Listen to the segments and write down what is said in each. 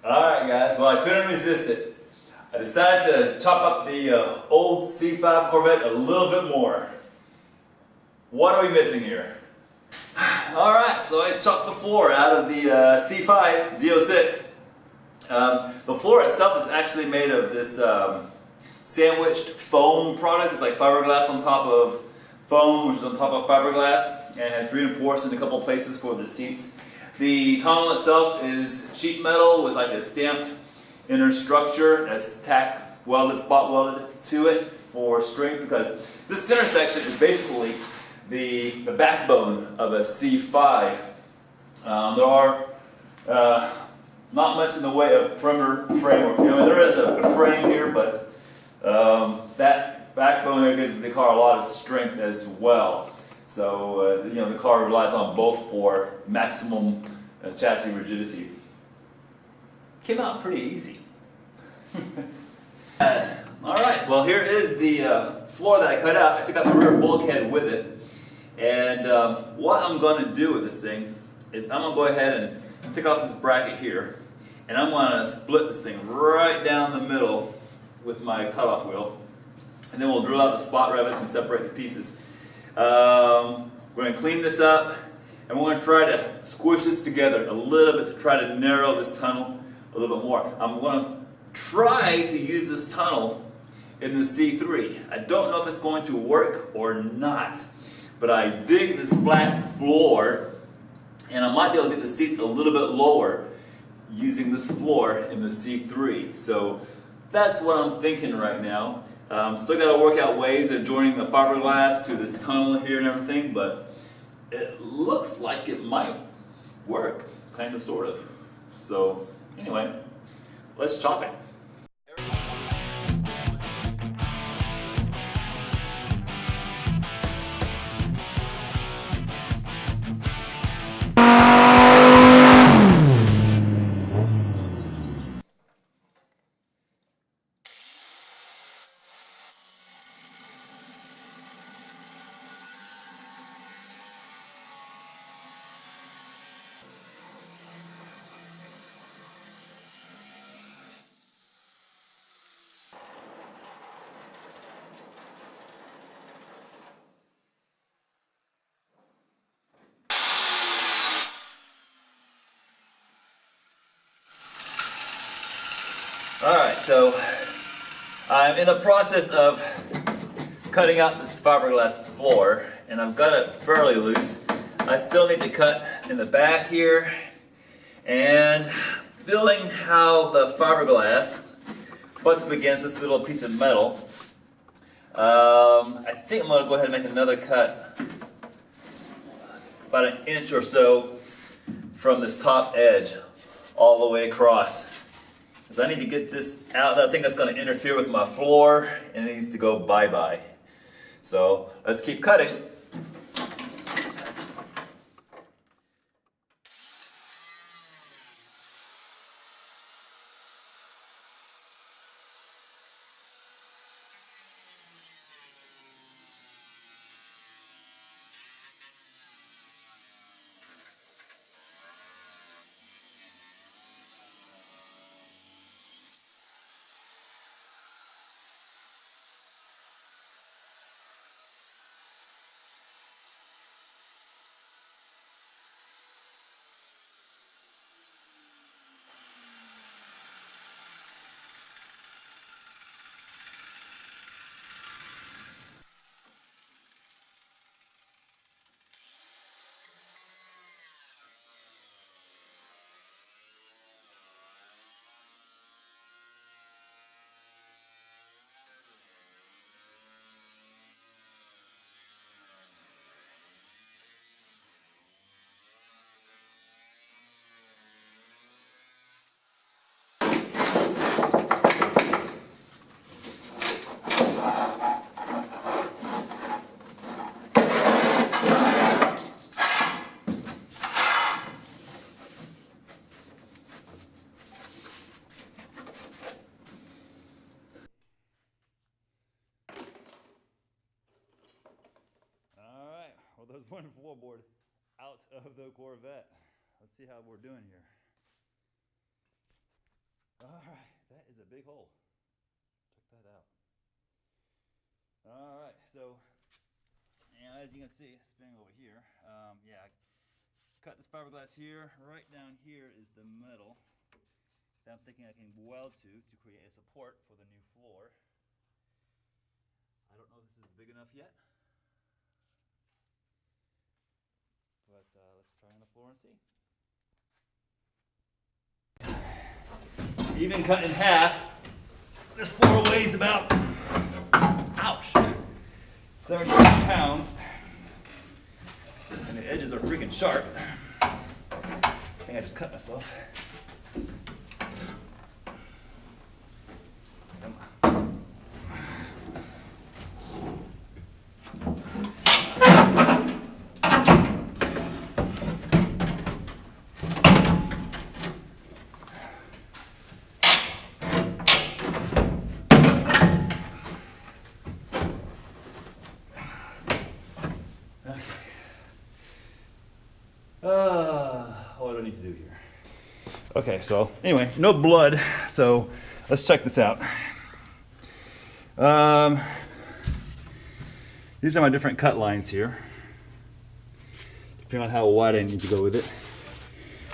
Alright guys, well I couldn't resist it. I decided to chop up the old C5 Corvette a little bit more. What are we missing here? Alright, so I chopped the floor out of the C3 Z06. The floor itself is actually made of this sandwiched foam product. It's like fiberglass on top of foam, which is on top of fiberglass, and it's reinforced in a couple places for the seats. The tunnel itself is sheet metal with like a stamped inner structure that's tack welded, spot welded to it for strength, because this center section is basically the backbone of a C5. There are not much in the way of perimeter framework. I mean, there is a frame here, but that backbone here gives the car a lot of strength as well. So, you know, the car relies on both for maximum chassis rigidity. Came out pretty easy. Alright, well here is the floor that I cut out. I took out the rear bulkhead with it. And what I'm going to do with this thing is I'm going to go ahead and take off this bracket here. And I'm going to split this thing right down the middle with my cutoff wheel. And then we'll drill out the spot rivets and separate the pieces. We're going to clean this up, and we're going to try to squish this together a little bit to try to narrow this tunnel a little bit more. I'm going to try to use this tunnel in the C3. I don't know if it's going to work or not, but I dig this flat floor, and I might be able to get the seats a little bit lower using this floor in the C3. So that's what I'm thinking right now. Still got to work out ways of joining the fiberglass to this tunnel here and everything, but it looks like it might work, kind of, sort of. So anyway, let's chop it. Alright, so I'm in the process of cutting out this fiberglass floor, and I've got it fairly loose. I still need to cut in the back here, and feeling how the fiberglass butts up against this little piece of metal, I think I'm going to go ahead and make another cut about 1 inch or so from this top edge all the way across. Because I need to get this out. I think that's going to interfere with my floor, and it needs to go bye-bye. So let's keep cutting. Well, there's one floorboard out of the Corvette. Let's see how we're doing here. big hole. Check that out. All right, so as you can see, spinning over here, yeah, I cut this fiberglass here. Right down here is the metal that I'm thinking I can weld to create a support for the new floor. I don't know if this is big enough yet, but let's try on the floor and see. Even cut in half, this floor weighs about, ouch, 70 pounds, and the edges are freaking sharp. I think I just cut myself. Come on. What do I need to do here? Okay, so anyway, no blood, so let's check this out. These are my different cut lines here, depending on how wide I need to go with it.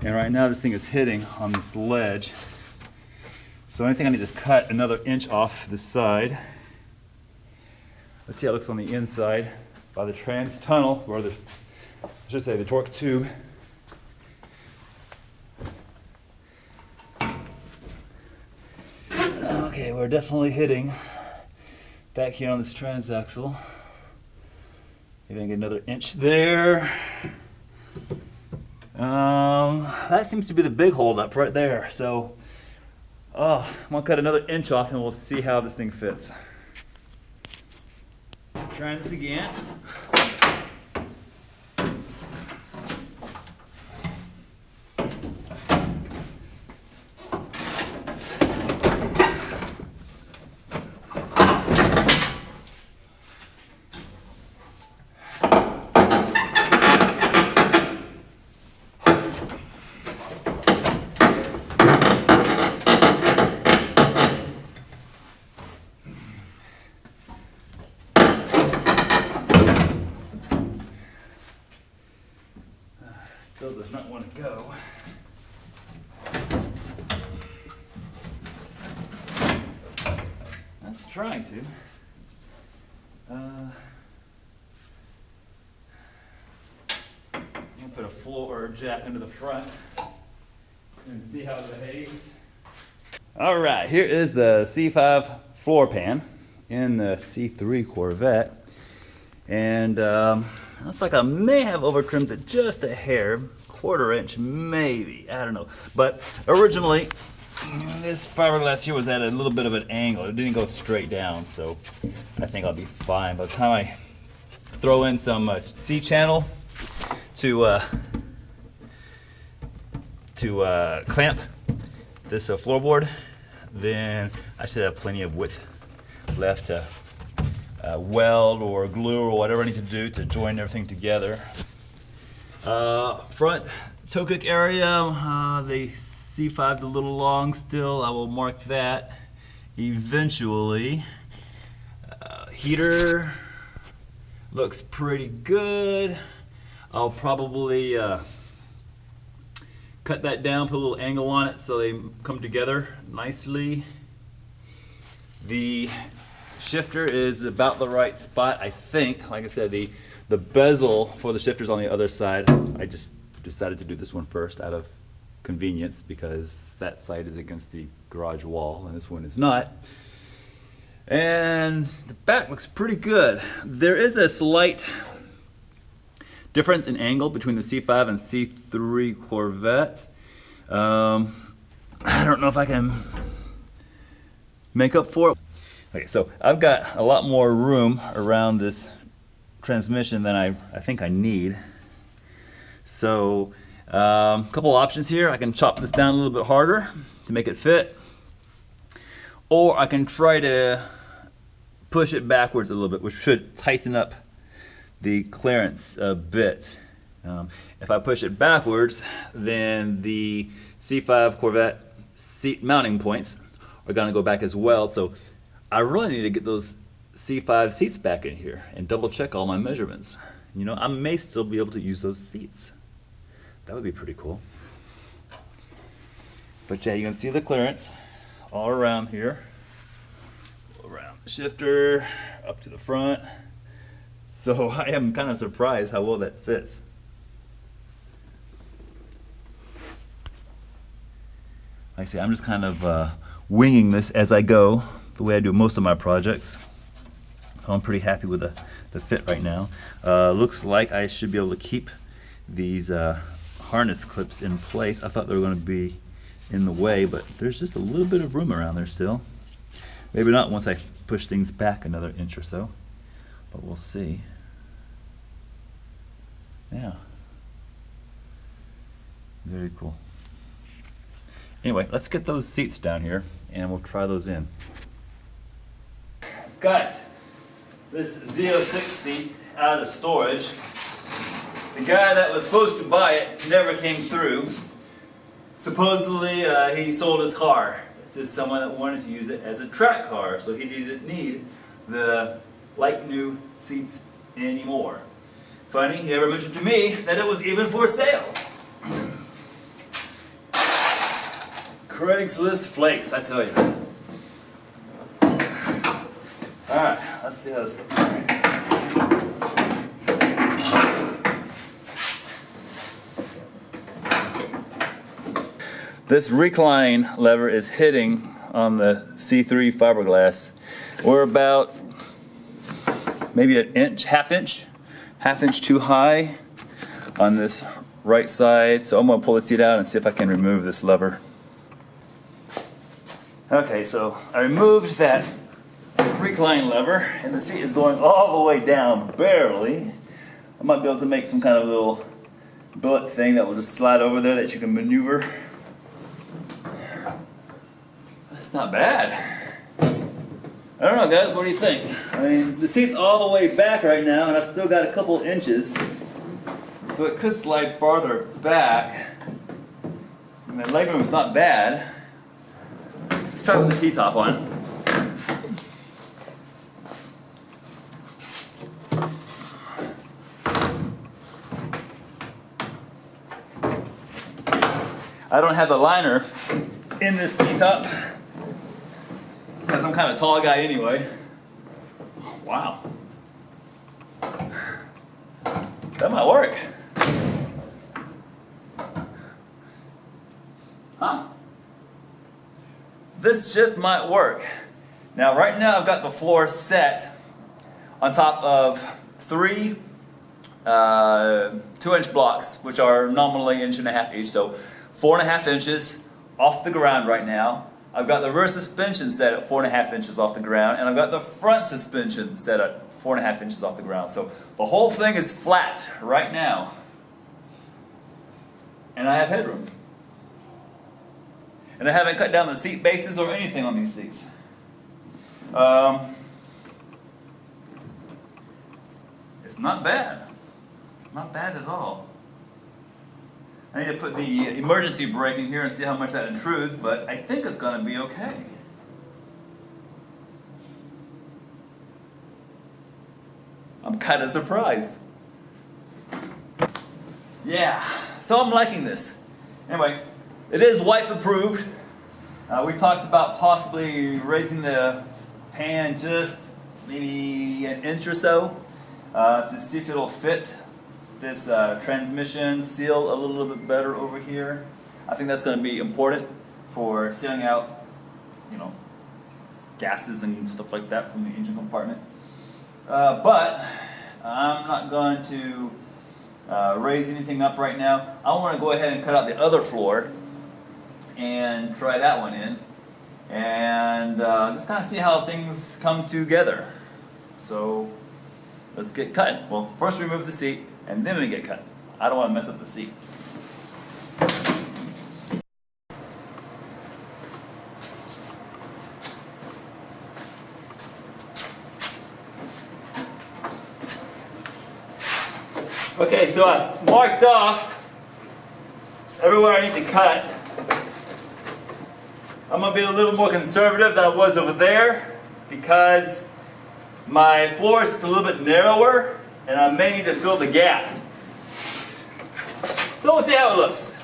And right now this thing is hitting on this ledge, so I think I need to cut another inch off the side. Let's see how it looks on the inside by the trans tunnel, or the, I should say the torque tube. Okay, we're definitely hitting back here on this transaxle. Maybe I can get another inch there. That seems to be the big holdup right there. So, I'm gonna cut another inch off and we'll see how this thing fits. Trying this again. Still does not want to go. That's trying to. I'm gonna put a floor jack under the front and see how it behaves. All right, here is the C5 floor pan in the C3 Corvette, and looks like I may have over trimmed it just a hair, quarter inch maybe, I don't know. But originally, this fiberglass here was at a little bit of an angle. It didn't go straight down, so I think I'll be fine. By the time I throw in some C-channel to clamp this floorboard, then I should have plenty of width left to weld or glue or whatever I need to do to join everything together. Front toe kick area, the C5's a little long still. I will mark that eventually. Heater looks pretty good. I'll probably cut that down, put a little angle on it so they come together nicely. The shifter is about the right spot, I think. Like I said, the bezel for the shifter's on the other side. I just decided to do this one first out of convenience because that side is against the garage wall and this one is not. And the back looks pretty good. There is a slight difference in angle between the C5 and C3 Corvette. I don't know if I can make up for it. Okay, so I've got a lot more room around this transmission than I think I need. So a couple options here. I can chop this down a little bit harder to make it fit, or I can try to push it backwards a little bit, which should tighten up the clearance a bit. If I push it backwards, then the C5 Corvette seat mounting points are gonna go back as well. So I really need to get those C5 seats back in here and double check all my measurements. You know, I may still be able to use those seats. That would be pretty cool. But yeah, you can see the clearance all around here. Around the shifter, up to the front. So I am kind of surprised how well that fits. Like I say, I'm just kind of winging this as I go, the way I do most of my projects. So I'm pretty happy with the fit right now. Looks like I should be able to keep these harness clips in place. I thought they were going to be in the way, but there's just a little bit of room around there still. Maybe not once I push things back another inch or so, but we'll see. Yeah. Very cool. Anyway, let's get those seats down here and we'll try those in. Got this Z06 seat out of storage. The guy that was supposed to buy it never came through. Supposedly he sold his car to someone that wanted to use it as a track car, so he didn't need the like new seats anymore. Funny, he never mentioned to me that it was even for sale. Craigslist flakes, I tell you. Alright, let's see how this looks. This recline lever is hitting on the C3 fiberglass. We're about maybe an inch, half inch too high on this right side. So I'm going to pull the seat out and see if I can remove this lever. Okay, so I removed that recline lever and the seat is going all the way down, barely. I might be able to make some kind of little billet thing that will just slide over there that you can maneuver. That's not bad. I don't know, guys, what do you think? I mean, the seat's all the way back right now and I've still got a couple inches, so it could slide farther back. And the legroom's not bad. Let's start with the T-top on. I don't have the liner in this T-top because I'm kind of a tall guy anyway. Wow. That might work. Huh? This just might work. Now right now I've got the floor set on top of three 2-inch blocks, which are nominally 1.5 inches each, so 4.5 inches off the ground right now. I've got the rear suspension set at 4.5 inches off the ground, and I've got the front suspension set at 4.5 inches off the ground. So the whole thing is flat right now. And I have headroom. And I haven't cut down the seat bases or anything on these seats. It's not bad. It's not bad at all. I need to put the emergency brake in here and see how much that intrudes, but I think it's going to be okay. I'm kind of surprised. Yeah, so I'm liking this. Anyway, it is wife approved. We talked about possibly raising the pan just maybe an inch or so to see if it'll fit this transmission seal a little bit better over here. I think that's going to be important for sealing out, you know, gases and stuff like that from the engine compartment. But I'm not going to raise anything up right now. I want to go ahead and cut out the other floor and try that one in and just kind of see how things come together. So let's get cutting. Well, first remove the seat and then we get cut. I don't want to mess up the seat. Okay, so I marked off everywhere I need to cut. I'm going to be a little more conservative than I was over there because my floor is just a little bit narrower and I may need to fill the gap. So we'll see how it looks.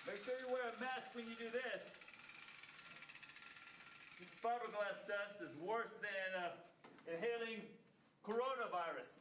Make sure you wear a mask when you do this. This fiberglass dust is worse than inhaling coronavirus.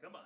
Come on.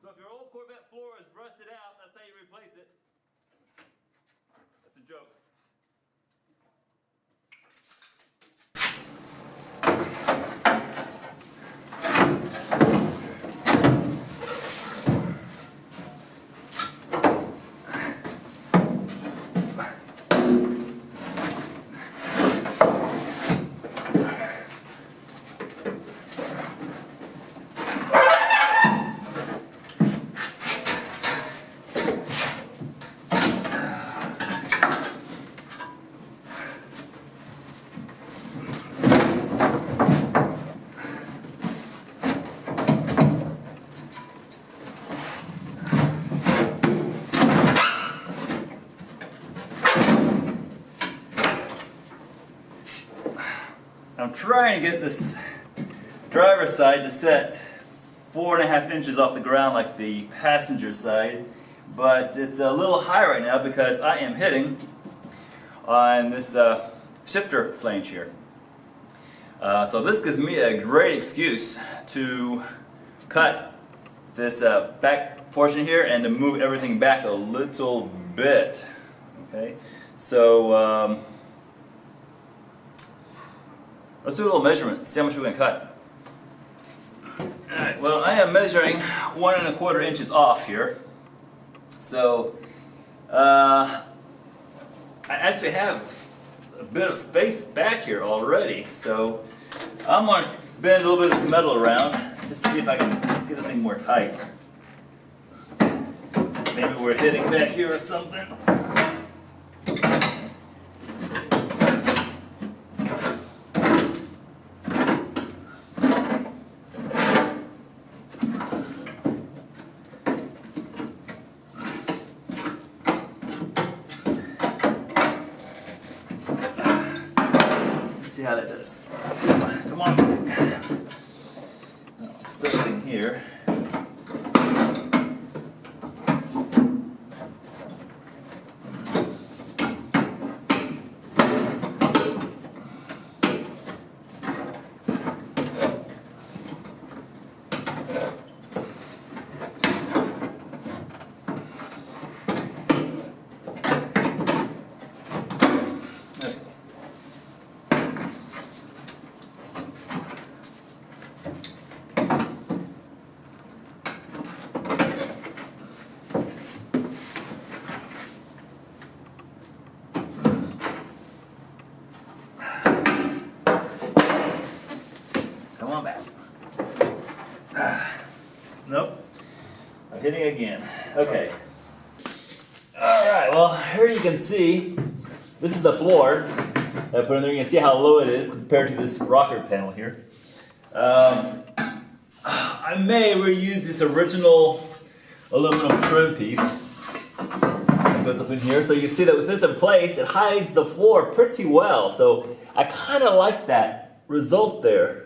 So if your old Corvette floor is rusted out, that's how you replace it. That's a joke. I'm trying to get this driver's side to set 4.5 inches off the ground like the passenger side, but it's a little high right now because I am hitting on this shifter flange here. So this gives me a great excuse to cut this back portion here and to move everything back a little bit. Okay, so let's do a little measurement, see how much we're going to cut. Alright, well I am measuring 1.25 inches off here. So I actually have a bit of space back here already. So I'm going to bend a little bit of this metal around just to see if I can get this thing more tight. Maybe we're hitting back here or something. Let's see how that does. Come on. Stuck in here. Come on back. Nope. I'm hitting again. Okay. Alright, well, here you can see, this is the floor that I put in there. You can see how low it is compared to this rocker panel here. I may reuse this original aluminum trim piece that goes up in here. So you see that with this in place, it hides the floor pretty well. So I kind of like that result there.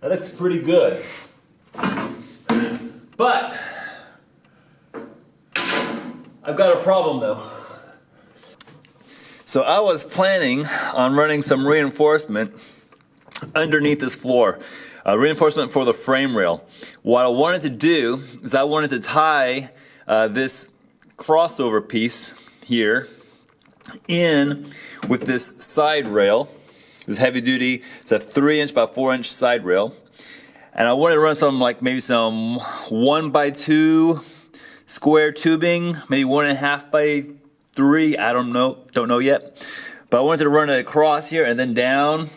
That looks pretty good. But I've got a problem though. So I was planning on running some reinforcement underneath this floor. Reinforcement for the frame rail. What I wanted to do is I wanted to tie this crossover piece here in with this side rail. This heavy duty, it's a 3" by 4" side rail. And I wanted to run some, like maybe some 1x2 square tubing, maybe 1.5 by 3, I don't know yet. But I wanted to run it across here and then down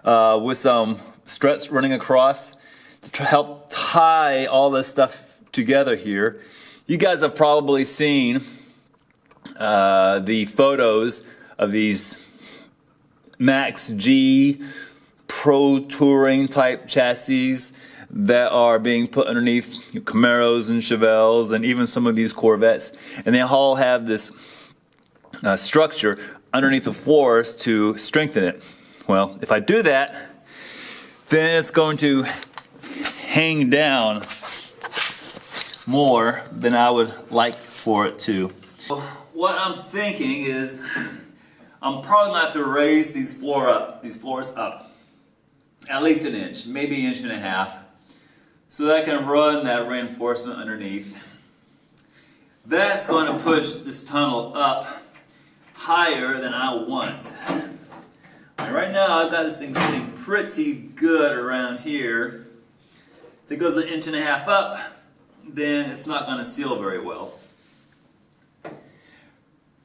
with some struts running across to help tie all this stuff together here. You guys have probably seen the photos of these Max G Pro Touring type chassis that are being put underneath Camaros and Chevelles and even some of these Corvettes, and they all have this structure underneath the floors to strengthen it. Well, if I do that, then it's going to hang down more than I would like for it to. What I'm thinking is I'm probably going to have to raise these floors up at least 1 inch, maybe 1.5 inches, so that I can run that reinforcement underneath. That's going to push this tunnel up higher than I want. And right now I've got this thing sitting pretty good around here. If it goes 1.5 inches up, then it's not going to seal very well.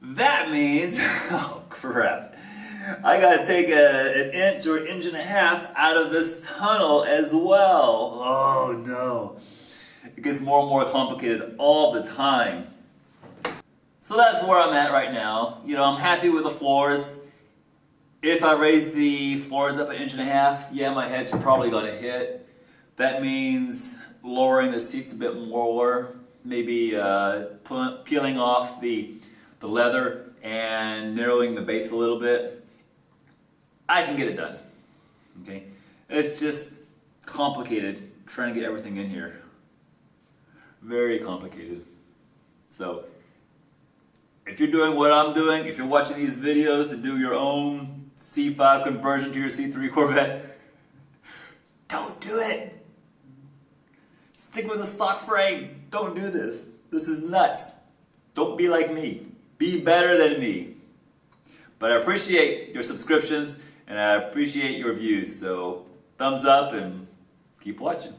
That means, oh crap, I gotta take 1 inch or 1.5 inches out of this tunnel as well. Oh no. It gets more and more complicated all the time. So that's where I'm at right now. You know, I'm happy with the floors. If I raise the floors up 1.5 inches, yeah, my head's probably gonna hit. That means lowering the seats a bit more, maybe peeling off the leather and narrowing the base a little bit. I can get it done. Okay? It's just complicated trying to get everything in here. Very complicated. So, if you're doing what I'm doing, if you're watching these videos to do your own C5 conversion to your C3 Corvette, don't do it. Stick with a stock frame. Don't do this. This is nuts. Don't be like me. Be better than me. But I appreciate your subscriptions and I appreciate your views. So thumbs up and keep watching.